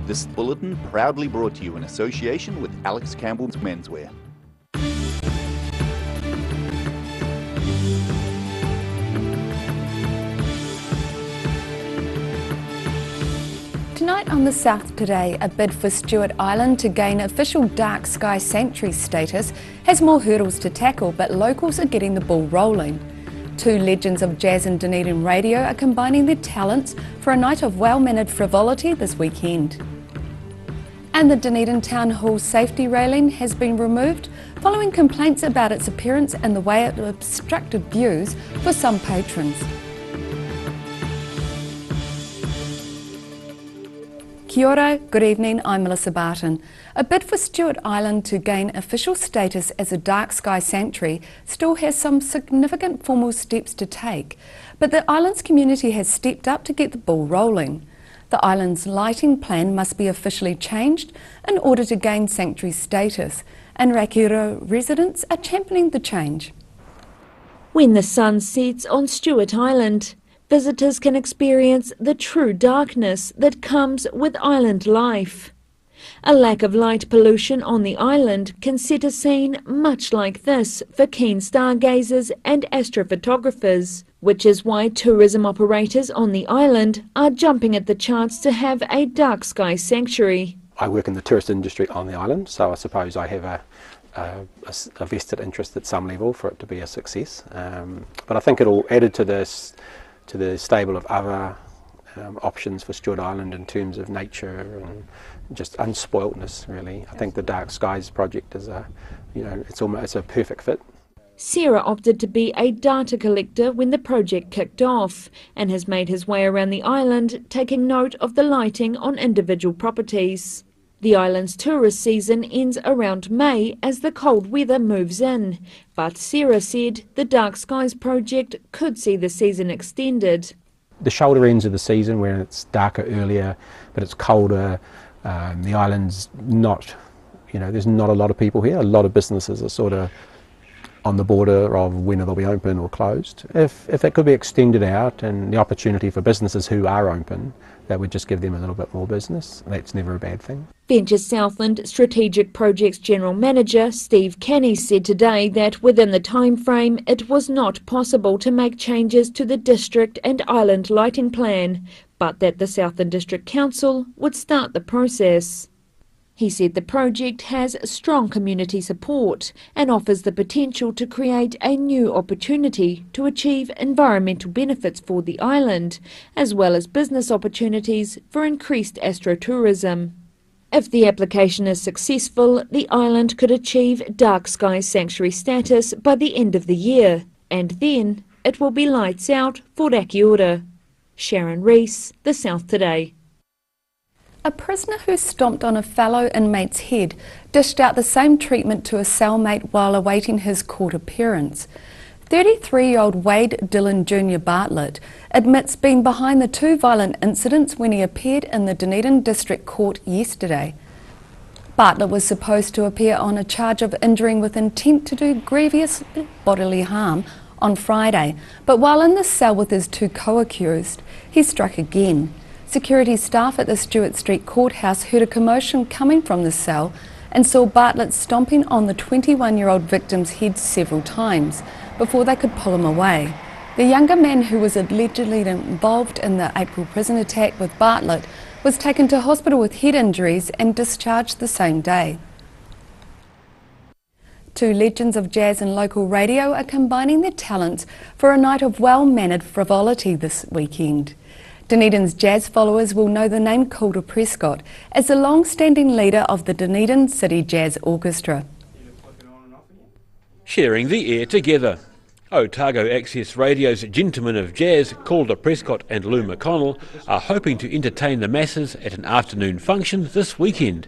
This bulletin proudly brought to you in association with Alex Campbell's Menswear. Tonight on The South Today, a bid for Stewart Island to gain official dark sky sanctuary status has more hurdles to tackle, but locals are getting the ball rolling. Two legends of jazz and Dunedin radio are combining their talents for a night of well-mannered frivolity this weekend. And the Dunedin Town Hall safety railing has been removed following complaints about its appearance and the way it obstructed views for some patrons. Kia ora, good evening, I'm Melissa Barton. A bid for Stewart Island to gain official status as a dark sky sanctuary still has some significant formal steps to take, but the island's community has stepped up to get the ball rolling. The island's lighting plan must be officially changed in order to gain sanctuary status, and Rakiura residents are championing the change. When the sun sets on Stewart Island, visitors can experience the true darkness that comes with island life. A lack of light pollution on the island can set a scene much like this for keen stargazers and astrophotographers, which is why tourism operators on the island are jumping at the chance to have a dark sky sanctuary. I work in the tourist industry on the island, so I suppose I have a vested interest at some level for it to be a success. But I think it'll add to the stable of other options for Stewart Island in terms of nature and just unspoiltness, really. I think the Dark Skies project is it's a perfect fit. Sarah opted to be a data collector when the project kicked off and has made his way around the island, taking note of the lighting on individual properties. The island's tourist season ends around May as the cold weather moves in, but Sarah said the Dark Skies project could see the season extended. The shoulder ends of the season where it's darker earlier, but it's colder. The island's not, there's not a lot of people here. A lot of businesses are sort of on the border of when they'll be open or closed. If it could be extended out and the opportunity for businesses who are open, that would just give them a little bit more business. That's never a bad thing. Venture Southland Strategic Projects General Manager Steve Kenny said today that within the time frame it was not possible to make changes to the district and island lighting plan, but that the Southland District Council would start the process. He said the project has strong community support and offers the potential to create a new opportunity to achieve environmental benefits for the island, as well as business opportunities for increased astrotourism. If the application is successful, the island could achieve dark sky sanctuary status by the end of the year, and then it will be lights out for Rakiura. Sharon Rees, The South Today. A prisoner who stomped on a fellow inmate's head dished out the same treatment to a cellmate while awaiting his court appearance. 33-year-old Wade Dillon Jr. Bartlett admits being behind the two violent incidents when he appeared in the Dunedin District Court yesterday. Bartlett was supposed to appear on a charge of injuring with intent to do grievous bodily harm on Friday, but while in the cell with his two co-accused, he struck again. Security staff at the Stewart Street Courthouse heard a commotion coming from the cell and saw Bartlett stomping on the 21-year-old victim's head several times before they could pull him away. The younger man, who was allegedly involved in the April prison attack with Bartlett, was taken to hospital with head injuries and discharged the same day. Two legends of jazz and local radio are combining their talents for a night of well-mannered frivolity this weekend. Dunedin's jazz followers will know the name Calder Prescott as the long-standing leader of the Dunedin City Jazz Orchestra. Sharing the air together. Otago Access Radio's Gentlemen of Jazz, Calder Prescott and Lou McConnell, are hoping to entertain the masses at an afternoon function this weekend.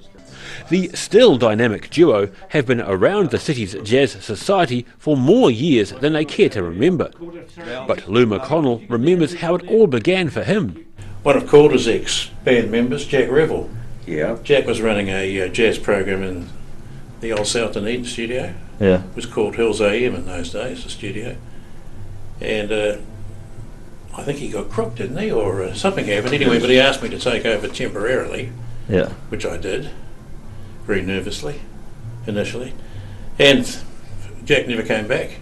The still dynamic duo have been around the city's jazz society for more years than they care to remember. But Lou McConnell remembers how it all began for him. One of Calder's ex-band members, Jack Revel. Yeah. Jack was running a jazz program in the old South Dunedin studio. Yeah. It was called Hills AM in those days, the studio. And I think he got crooked, didn't he? Or something happened anyway, but he asked me to take over temporarily. Yeah. which I did, very nervously, initially, and Jack never came back.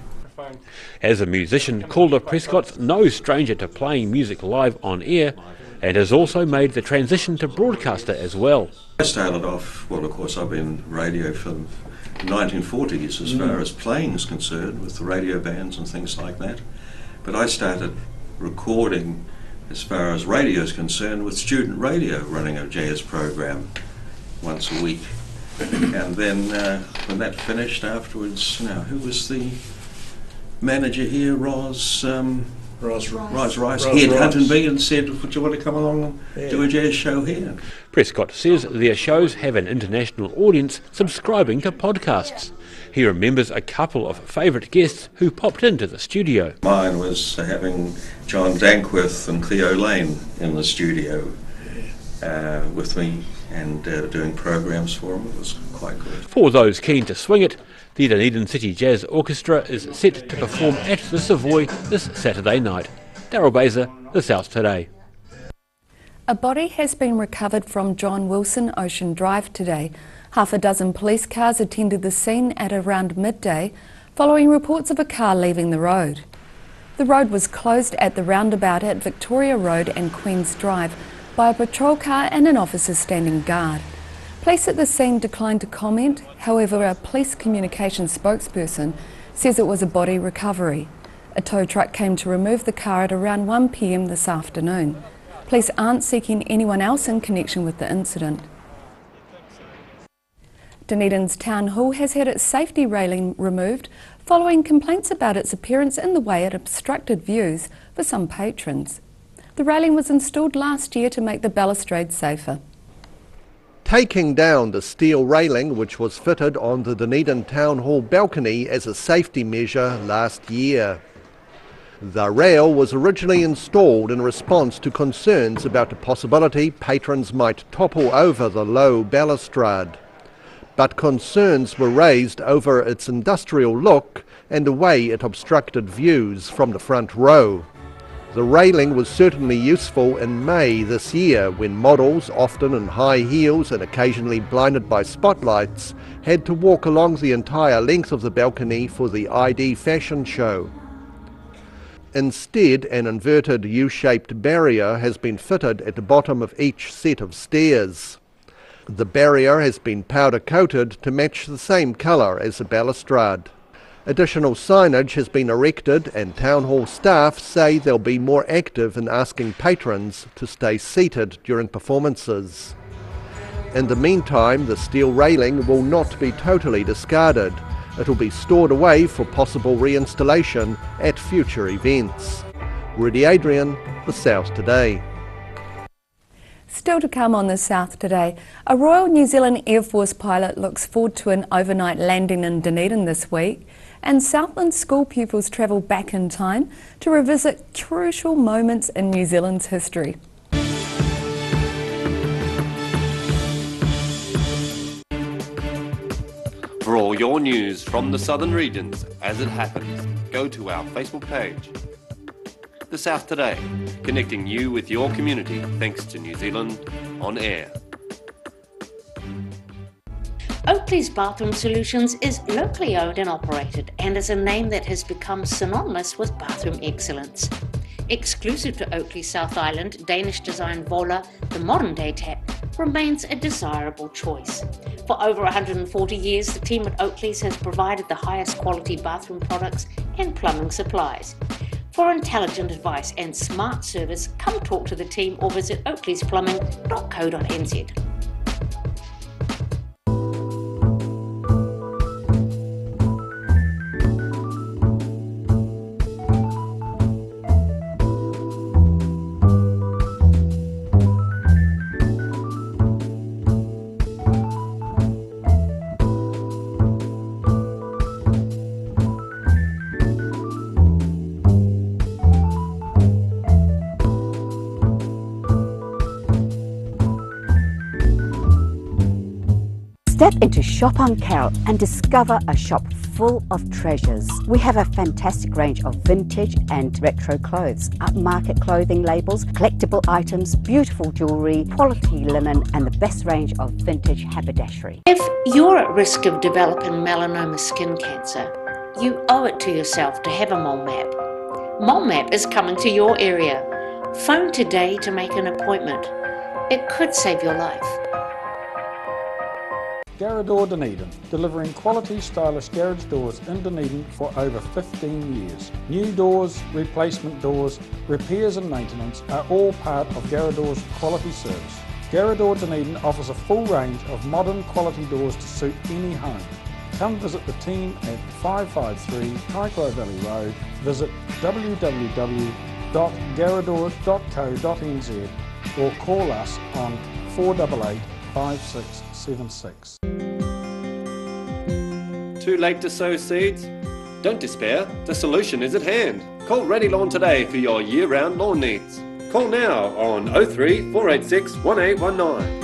As a musician, Calder Prescott's no stranger to playing music live on air, and has also made the transition to broadcaster as well. I started off, well, of course, I've been radio for the 1940s as far as playing is concerned, with the radio bands and things like that. But I started recording, as far as radio is concerned, with student radio, running a jazz program once a week. And then when that finished afterwards, who was the manager here? Roz Rice headhunted me and said, would you want to come along and do a jazz show here? Prescott says their shows have an international audience subscribing to podcasts. He remembers a couple of favourite guests who popped into the studio. Mine was having John Dankworth and Cleo Lane in the studio with me and doing programs for them. It was quite good. For those keen to swing it, the Dunedin City Jazz Orchestra is set to perform at the Savoy this Saturday night. Daryl Baser, The South Today. A body has been recovered from John Wilson Ocean Drive today. Half a dozen police cars attended the scene at around midday, following reports of a car leaving the road. The road was closed at the roundabout at Victoria Road and Queen's Drive by a patrol car and an officer standing guard. Police at the scene declined to comment, however a police communications spokesperson says it was a body recovery. A tow truck came to remove the car at around 1 p.m. this afternoon. Police aren't seeking anyone else in connection with the incident. Dunedin's Town Hall has had its safety railing removed following complaints about its appearance and the way it obstructed views for some patrons. The railing was installed last year to make the balustrade safer. Taking down the steel railing which was fitted on the Dunedin Town Hall balcony as a safety measure last year. The rail was originally installed in response to concerns about the possibility patrons might topple over the low balustrade. But concerns were raised over its industrial look and the way it obstructed views from the front row. The railing was certainly useful in May this year when models, often in high heels and occasionally blinded by spotlights, had to walk along the entire length of the balcony for the ID fashion show. Instead, an inverted U-shaped barrier has been fitted at the bottom of each set of stairs. The barrier has been powder-coated to match the same colour as the balustrade. Additional signage has been erected and Town Hall staff say they'll be more active in asking patrons to stay seated during performances. In the meantime, the steel railing will not be totally discarded. It will be stored away for possible reinstallation at future events. Rudy Adrian, The South Today. Still to come on The South Today, a Royal New Zealand Air Force pilot looks forward to an overnight landing in Dunedin this week, and Southland school pupils travel back in time to revisit crucial moments in New Zealand's history. For all your news from the southern regions as it happens, go to our Facebook page. The South Today, connecting you with your community thanks to New Zealand On Air. Oakley's Bathroom Solutions is locally owned and operated and is a name that has become synonymous with bathroom excellence. Exclusive to Oakley South Island, Danish design Vola, the modern day tap, remains a desirable choice. For over 140 years, the team at Oakley's has provided the highest quality bathroom products and plumbing supplies. For intelligent advice and smart service, come talk to the team or visit oakleysplumbing.co.nz. Step into Shop on Carrot and discover a shop full of treasures. We have a fantastic range of vintage and retro clothes, upmarket clothing labels, collectible items, beautiful jewellery, quality linen and the best range of vintage haberdashery. If you're at risk of developing melanoma skin cancer, you owe it to yourself to have a mole map. Mole Map is coming to your area. Phone today to make an appointment. It could save your life. Garrador Dunedin, delivering quality stylish garage doors in Dunedin for over 15 years. New doors, replacement doors, repairs and maintenance are all part of Garrador's quality service. Garrador Dunedin offers a full range of modern quality doors to suit any home. Come visit the team at 553 Kaikoura Valley Road. Visit www.garrador.co.nz or call us on 488 5676. Too late to sow seeds? Don't despair, the solution is at hand. Call Ready Lawn today for your year-round lawn needs. Call now on 03 486 1819.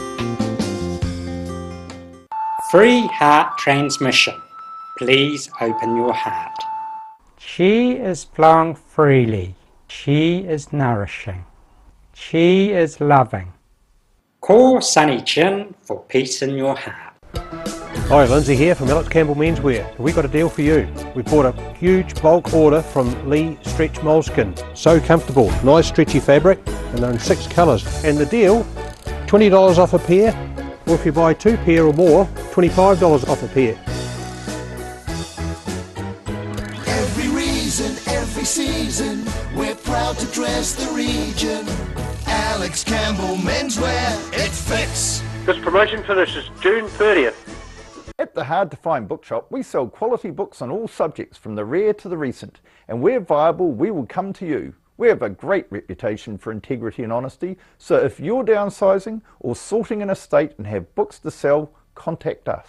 Free heart transmission. Please open your heart. Chi is flowing freely. Chi is nourishing. Chi is loving. Call Sunny Chin for peace in your heart. Hi, Lindsay here from Alex Campbell Menswear. We've got a deal for you. We bought a huge bulk order from Lee Stretch Moleskin. So comfortable, nice stretchy fabric, and they're in 6 colours. And the deal, $20 off a pair, or if you buy 2 pair or more, $25 off a pair. Every reason, every season, we're proud to dress the region. Alex Campbell Menswear, it fits. This promotion finishes June 30th. At the Hard to Find Bookshop, we sell quality books on all subjects from the rare to the recent, and where viable, we will come to you. We have a great reputation for integrity and honesty, so if you're downsizing or sorting an estate and have books to sell, contact us.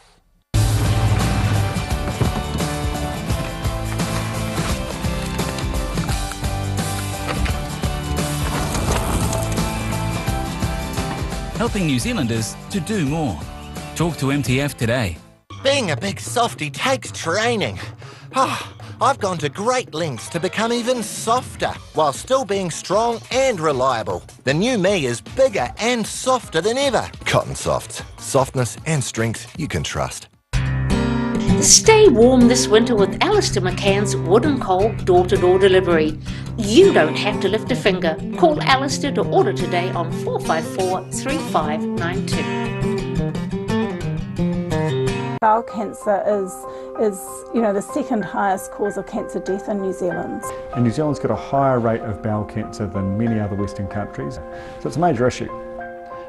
Helping New Zealanders to do more. Talk to MTF today. Being a big softie takes training. I've gone to great lengths to become even softer while still being strong and reliable. The new me is bigger and softer than ever. Cotton Soft. Softness and strength you can trust. Stay warm this winter with Alistair McCann's Wood and Coal door-to-door delivery. You don't have to lift a finger. Call Alistair to order today on 454 3592. Bowel cancer is the second highest cause of cancer death in New Zealand. And New Zealand's got a higher rate of bowel cancer than many other Western countries. So it's a major issue.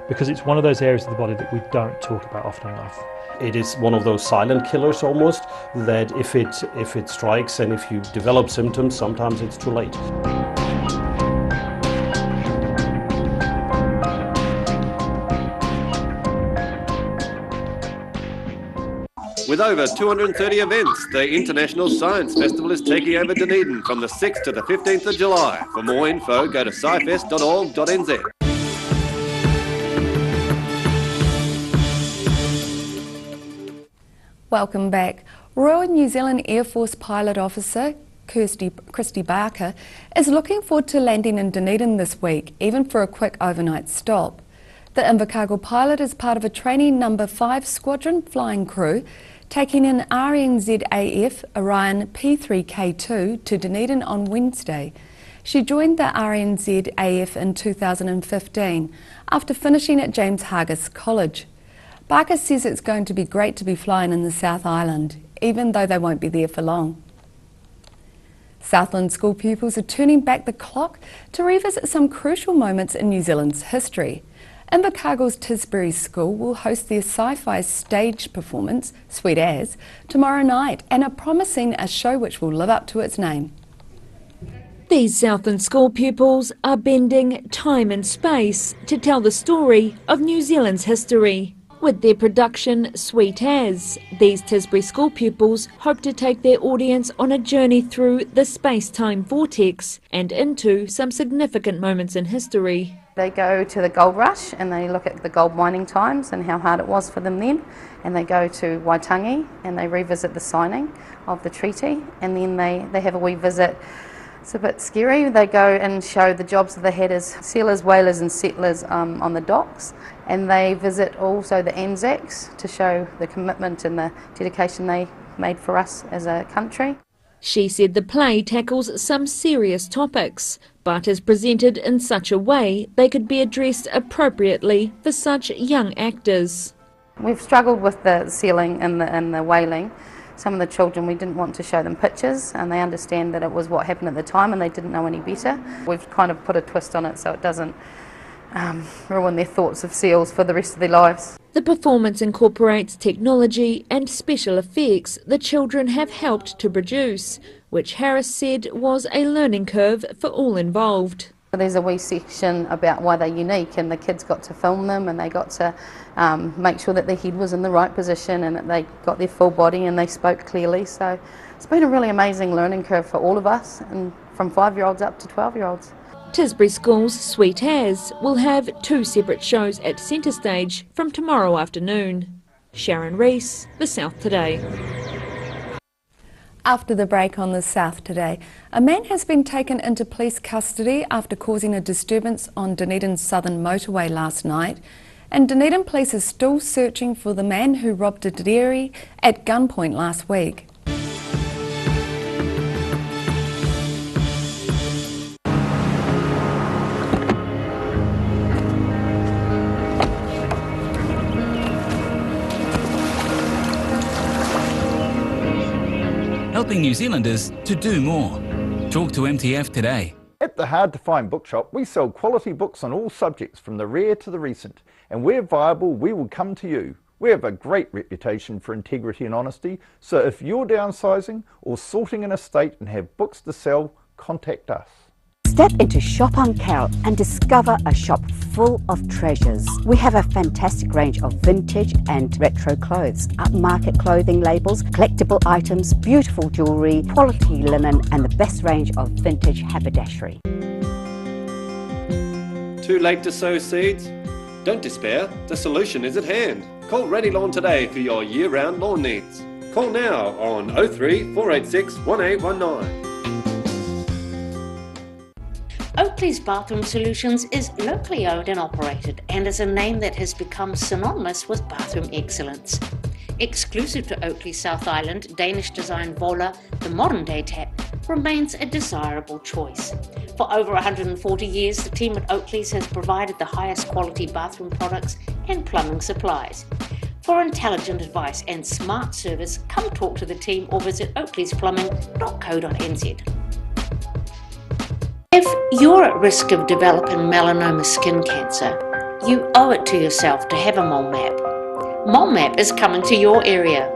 Because it's one of those areas of the body that we don't talk about often enough. It is one of those silent killers almost, that if it strikes and if you develop symptoms, sometimes it's too late. With over 230 events, the International Science Festival is taking over Dunedin from the 6th to the 15th of July. For more info, go to scifest.org.nz. Welcome back. Royal New Zealand Air Force pilot officer Christy Barker is looking forward to landing in Dunedin this week, even for a quick overnight stop. The Invercargill pilot is part of a training number 5 squadron flying crew taking an RNZAF Orion P3K2 to Dunedin on Wednesday. She joined the RNZAF in 2015 after finishing at James Hargis College. Barker says it's going to be great to be flying in the South Island, even though they won't be there for long. Southland school pupils are turning back the clock to revisit some crucial moments in New Zealand's history. Invercargill's Tisbury School will host their sci-fi stage performance, Sweet As, tomorrow night and are promising a show which will live up to its name. These Southland school pupils are bending time and space to tell the story of New Zealand's history. With their production Sweet As, these Tisbury school pupils hope to take their audience on a journey through the space-time vortex and into some significant moments in history. They go to the gold rush and they look at the gold mining times and how hard it was for them then, and they go to Waitangi and they revisit the signing of the treaty, and then they have a wee visit. It's a bit scary. They go and show the jobs that they had as sealers, whalers and settlers on the docks, and they visit also the Anzacs to show the commitment and the dedication they made for us as a country. She said the play tackles some serious topics, but is presented in such a way they could be addressed appropriately for such young actors. We've struggled with the sealing and the whaling. Some of the children, we didn't want to show them pictures, and they understand that it was what happened at the time and they didn't know any better. We've kind of put a twist on it so it doesn't ruin their thoughts of seals for the rest of their lives. The performance incorporates technology and special effects the children have helped to produce, which Harris said was a learning curve for all involved. There's a wee section about why they're unique, and the kids got to film them and they got to make sure that their head was in the right position and that they got their full body and they spoke clearly. So it's been a really amazing learning curve for all of us, and from 5-year-olds up to 12-year-olds. Tisbury School's Sweet As will have 2 separate shows at Centre Stage from tomorrow afternoon. Sharon Rees, The South Today. After the break on The South Today, a man has been taken into police custody after causing a disturbance on Dunedin's southern motorway last night, and Dunedin police are still searching for the man who robbed a dairy at gunpoint last week. Helping New Zealanders to do more. Talk to MTF today. At the Hard to Find Bookshop, we sell quality books on all subjects from the rare to the recent, and where viable, we will come to you. We have a great reputation for integrity and honesty, so if you're downsizing or sorting an estate and have books to sell, contact us. Step into Shop on Carroll and discover a shop full of treasures. We have a fantastic range of vintage and retro clothes, upmarket clothing labels, collectible items, beautiful jewellery, quality linen and the best range of vintage haberdashery. Too late to sow seeds? Don't despair, the solution is at hand. Call Ready Lawn today for your year-round lawn needs. Call now on 03 486 1819. Oakley's Bathroom Solutions is locally owned and operated and is a name that has become synonymous with bathroom excellence. Exclusive to Oakley South Island, Danish design Vola, the modern day tap, remains a desirable choice. For over 140 years, the team at Oakley's has provided the highest quality bathroom products and plumbing supplies. For intelligent advice and smart service, come talk to the team or visit oakleysplumbing.co.nz. If you're at risk of developing melanoma skin cancer, you owe it to yourself to have a mole map. Mole Map is coming to your area.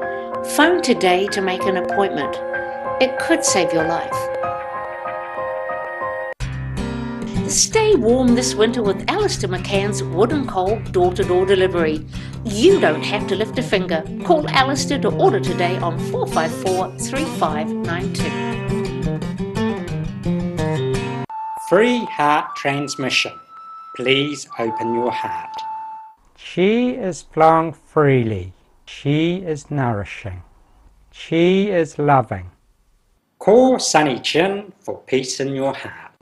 Phone today to make an appointment. It could save your life. Stay warm this winter with Alistair McCann's Wood and Coal door-to-door delivery. You don't have to lift a finger. Call Alistair to order today on 454 3592. Free heart transmission. Please open your heart. She is flowing freely. She is nourishing. She is loving. Call Sunny Chin for peace in your heart.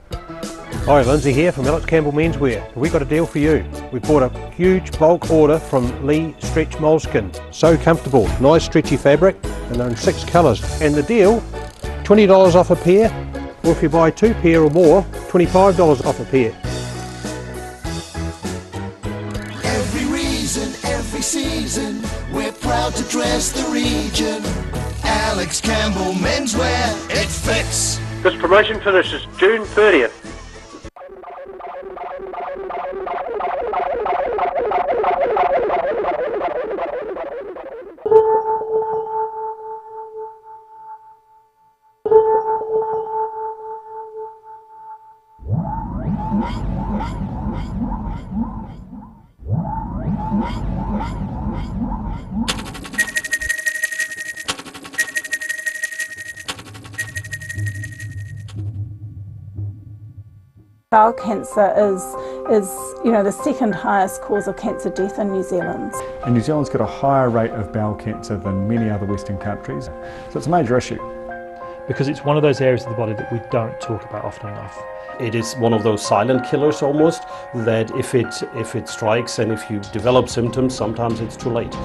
Hi, Lindsay here from Alex Campbell Menswear. We've got a deal for you. We bought a huge bulk order from Lee Stretch Moleskin. So comfortable, nice stretchy fabric, and they're in 6 colours. And the deal, $20 off a pair, or if you buy 2 pair or more, $25 off a pair. Every reason, every season, we're proud to dress the region. Alex Campbell Menswear, it fits. This promotion finishes June 30th. Bowel cancer you know, the second highest cause of cancer death in New Zealand. And New Zealand's got a higher rate of bowel cancer than many other Western countries, so it's a major issue. Because it's one of those areas of the body that we don't talk about often enough. It is one of those silent killers almost, that if it strikes and if you develop symptoms, sometimes it's too late.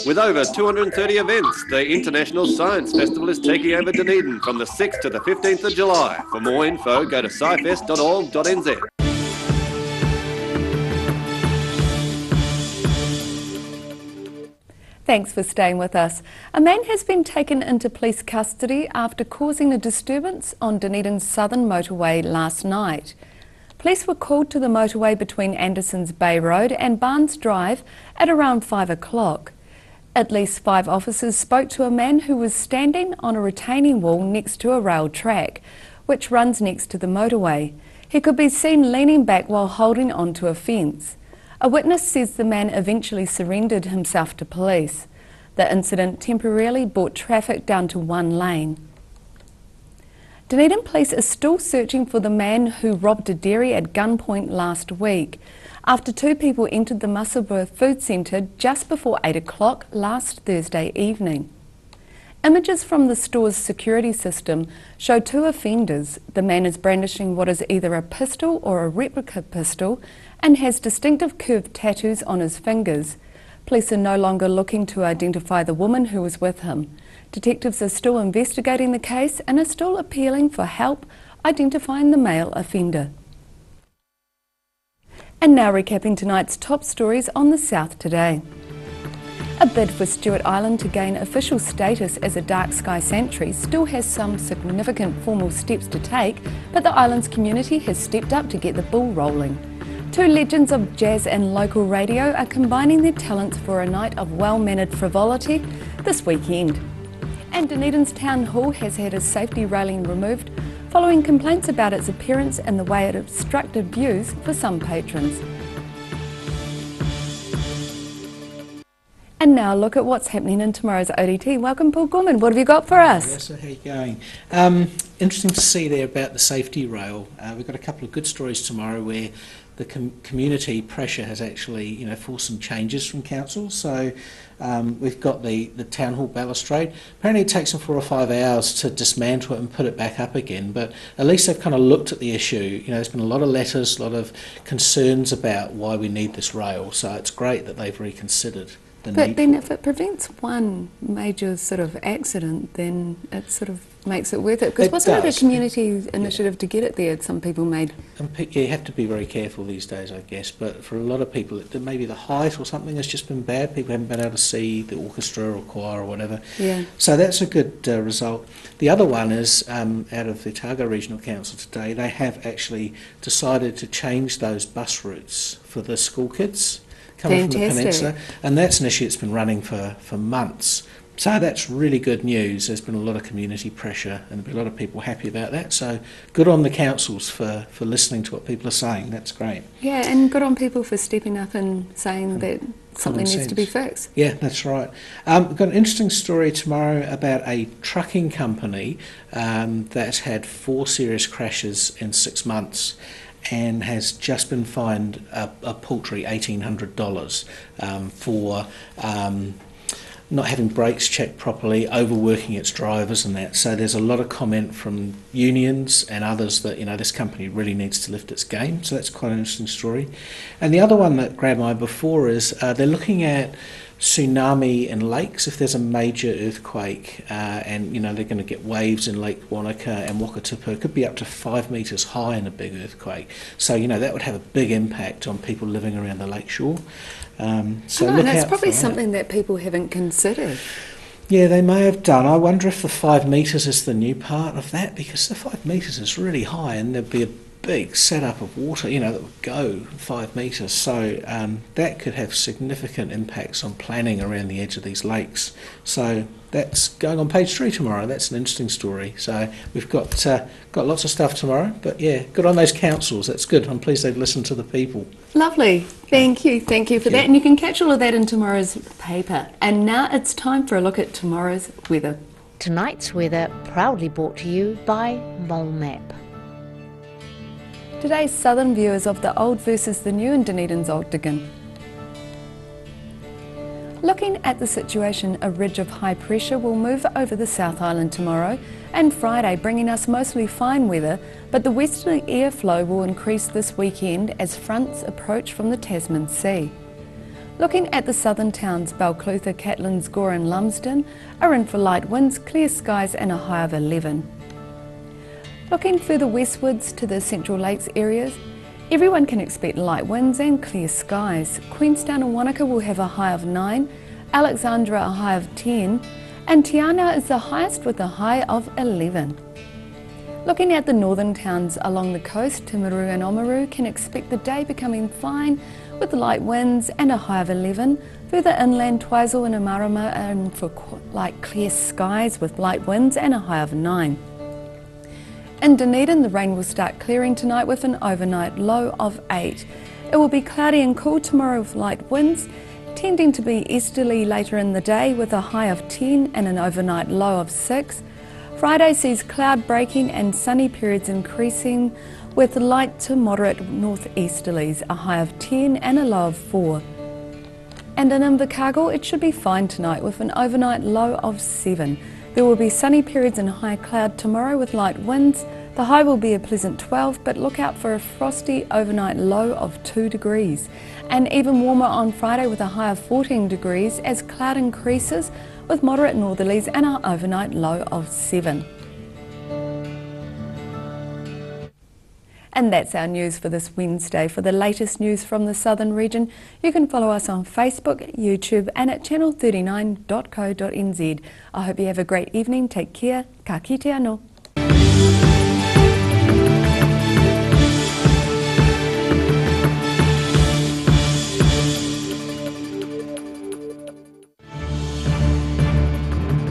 With over 230 events, the International Science Festival is taking over Dunedin from the 6th to the 15th of July. For more info, go to scifest.org.nz. Thanks for staying with us. A man has been taken into police custody after causing a disturbance on Dunedin's southern motorway last night. Police were called to the motorway between Andersons Bay Road and Barnes Drive at around 5 o'clock. At least 5 officers spoke to a man who was standing on a retaining wall next to a rail track, which runs next to the motorway. He could be seen leaning back while holding onto a fence. A witness says the man eventually surrendered himself to police. The incident temporarily brought traffic down to one lane. Dunedin police are still searching for the man who robbed a dairy at gunpoint last week, after 2 people entered the Musselburgh Food Centre just before 8 o'clock last Thursday evening. Images from the store's security system show 2 offenders. The man is brandishing what is either a pistol or a replica pistol and has distinctive curved tattoos on his fingers. Police are no longer looking to identify the woman who was with him. Detectives are still investigating the case and are still appealing for help identifying the male offender. And now recapping tonight's top stories on the South Today. A bid for Stewart Island to gain official status as a dark sky sanctuary still has some significant formal steps to take, but the island's community has stepped up to get the ball rolling. 2 legends of jazz and local radio are combining their talents for a night of well-mannered frivolity this weekend. And Dunedin's Town Hall has had a safety railing removed following complaints about its appearance and the way it obstructed views for some patrons. And now look at what's happening in tomorrow's ODT. Welcome, Paul Gorman. What have you got for us? Yes, so how are you going? Interesting to see there about the safety rail. We've got a couple of good stories tomorrow where the community pressure has actually, forced some changes from council. So we've got the Town Hall balustrade. Apparently it takes them 4 or 5 hours to dismantle it and put it back up again, but at least they've kind of looked at the issue. There's been a lot of letters, a lot of concerns about why we need this rail, so it's great that they've reconsidered. But then if it prevents one major sort of accident, then it sort of makes it worth it. Because wasn't it a community initiative to get it there, some people made? You have to be very careful these days, I guess, but for a lot of people, maybe the height or something has just been bad. People haven't been able to see the orchestra or choir or whatever. Yeah. So that's a good result. The other one is, out of the Otago Regional Council today, they have actually decided to change those bus routes for the school kids coming from the peninsula, and that's an issue that's been running for months. So that's really good news. There's been a lot of community pressure and there'll be a lot of people happy about that. So good on the councils for listening to what people are saying. That's great. Yeah, and good on people for stepping up and saying that something needs to be fixed. Yeah, that's right. We've got an interesting story tomorrow about a trucking company that's had 4 serious crashes in 6 months. And has just been fined a paltry $1,800 for not having brakes checked properly, overworking its drivers and that. So there's a lot of comment from unions and others that this company really needs to lift its game. So that's quite an interesting story. And the other one that grabbed my eye before is they're looking at tsunami in lakes if there's a major earthquake, and they're going to get waves in Lake Wanaka and Wakatipu. It could be up to 5 metres high in a big earthquake. So that would have a big impact on people living around the lakeshore. So look that's out probably for something that people haven't considered. Yeah, they may have done. I wonder if the 5 metres is the new part of that, because the 5 metres is really high and there'd be a big setup of water, you know, that would go 5 metres. So that could have significant impacts on planning around the edge of these lakes. So that's going on page 3 tomorrow. That's an interesting story. So we've got lots of stuff tomorrow. But yeah, good on those councils. That's good. I'm pleased they've listened to the people. Lovely. Thank you for that. And you can catch all of that in tomorrow's paper. And now it's time for a look at tomorrow's weather. Tonight's weather proudly brought to you by Mole Map. Today's southern view is of the old versus the new in Dunedin's Old Diggin. Looking at the situation, a ridge of high pressure will move over the South Island tomorrow and Friday, bringing us mostly fine weather, but the westerly airflow will increase this weekend as fronts approach from the Tasman Sea. Looking at the southern towns, Balclutha, Catlins, Gore and Lumsden are in for light winds, clear skies and a high of 11. Looking further westwards to the Central Lakes areas, everyone can expect light winds and clear skies. Queenstown and Wanaka will have a high of 9, Alexandra a high of 10, and Tiana is the highest with a high of 11. Looking at the northern towns along the coast, Timaru and Oamaru can expect the day becoming fine with light winds and a high of 11. Further inland, Twizel and Amarama are in for light clear skies with light winds and a high of 9. In Dunedin, the rain will start clearing tonight with an overnight low of 8. It will be cloudy and cool tomorrow with light winds, tending to be easterly later in the day with a high of 10 and an overnight low of 6. Friday sees cloud breaking and sunny periods increasing with light to moderate northeasterlies, a high of 10 and a low of 4. And in Invercargill, it should be fine tonight with an overnight low of 7. There will be sunny periods and high cloud tomorrow with light winds. The high will be a pleasant 12, but look out for a frosty overnight low of 2 degrees. And even warmer on Friday with a high of 14 degrees as cloud increases with moderate northerlies and an overnight low of 7. And that's our news for this Wednesday. For the latest news from the southern region, you can follow us on Facebook, YouTube and at channel39.co.nz. I hope you have a great evening. Take care. Ka kite anō.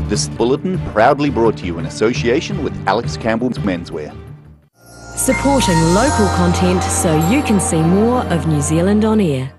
This bulletin proudly brought to you in association with Alex Campbell's Menswear. Supporting local content so you can see more of New Zealand on air.